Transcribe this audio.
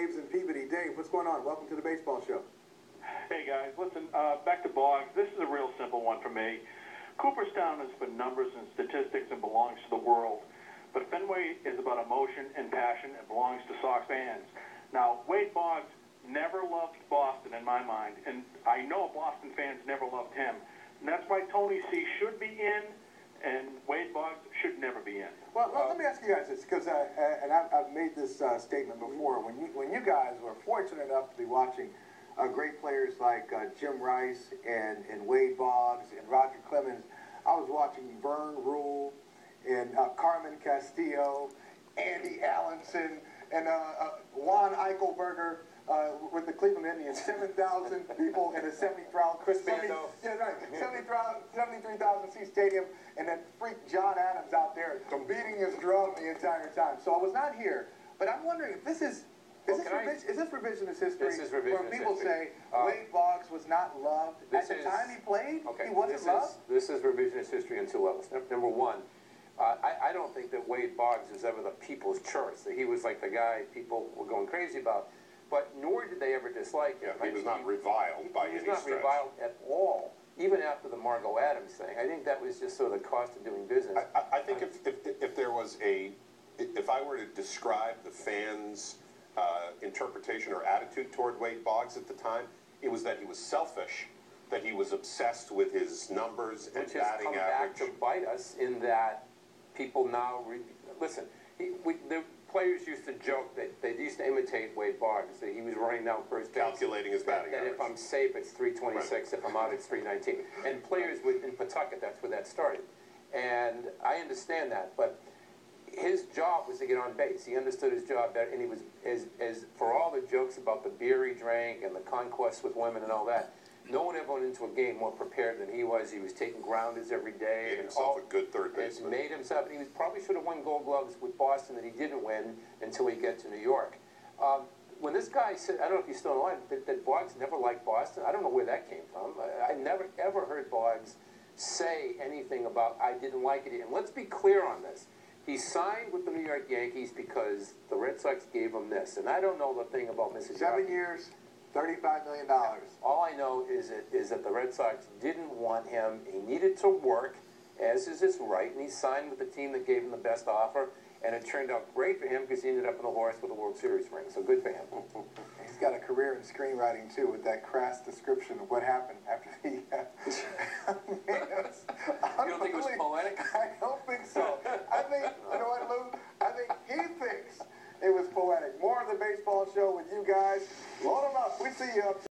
Dave's in Peabody. Dave, what's going on? Welcome to the baseball show. Hey guys, listen, back to Boggs. This is a real simple one for me. Cooperstown is for numbers and statistics and belongs to the world. But Fenway is about emotion and passion and belongs to Sox fans. Now, Wade Boggs never loved Boston in my mind, and I know Boston fans never loved him. And that's why Tony C. should be in, and Wade Boggs should never be in. Well, let me ask you guys this, because I've made this statement before. When you guys were fortunate enough to be watching great players like Jim Rice and Wade Boggs and Roger Clemens, I was watching Vern Rule and Carmen Castillo, Andy Allenson, and Juan Eichelberger with the Cleveland Indians. 7,000 people in a 73,000-seat stadium, and then freak John Adams out there beating his drum the entire time. So I was not here, but I'm wondering if this is... Is this revisionist history? This is revisionist where people history. say Wade Boggs was not loved at the time he played? Okay, he wasn't loved? This is revisionist history on two levels. Number one, I don't think that Wade Boggs was ever the people's choice. That he was like the guy people were going crazy about. But nor did they ever dislike him. Yeah, he was not reviled by any stretch. He was not reviled at all, even after the Margot Adams thing. I think that was just sort of the cost of doing business. I think if there was if I were to describe the fans' interpretation or attitude toward Wade Boggs at the time, it was that he was selfish, that he was obsessed with his numbers and batting average. Which has come back to bite us in that people now listen. The players used to joke that they used to imitate Wade Boggs, that he was running down first base, calculating his batting average. If I'm safe, it's 326. Right. If I'm out, it's 319. And players in Pawtucket, that's where that started. And I understand that, but his job was to get on base. He understood his job better, and he was, as for all the jokes about the beer he drank and the conquest with women and all that, no one ever went into a game more prepared than he was. He was taking grounders every day. Made himself a good third baseman. Made himself, and he probably should have won Gold Gloves with Boston that he didn't win until he got to New York. When this guy said, I don't know if he's still alive, that Boggs never liked Boston, I don't know where that came from. I never ever heard Boggs say anything about, I didn't like it. And let's be clear on this. He signed with the New York Yankees because the Red Sox gave him this. And I don't know the thing about Mrs. 7 years, $35 million. All I know is that the Red Sox didn't want him. He needed to work, as is his right, and he signed with the team that gave him the best offer. And it turned out great for him because he ended up in the horse with a World Series ring. So good for him. He's got a career in screenwriting, too, with that crass description of what happened after he... You don't think it was poetic? I don't think so. I think, you know what, Lou? I think he thinks it was poetic. More of the baseball show with you guys. Load them up. We see you up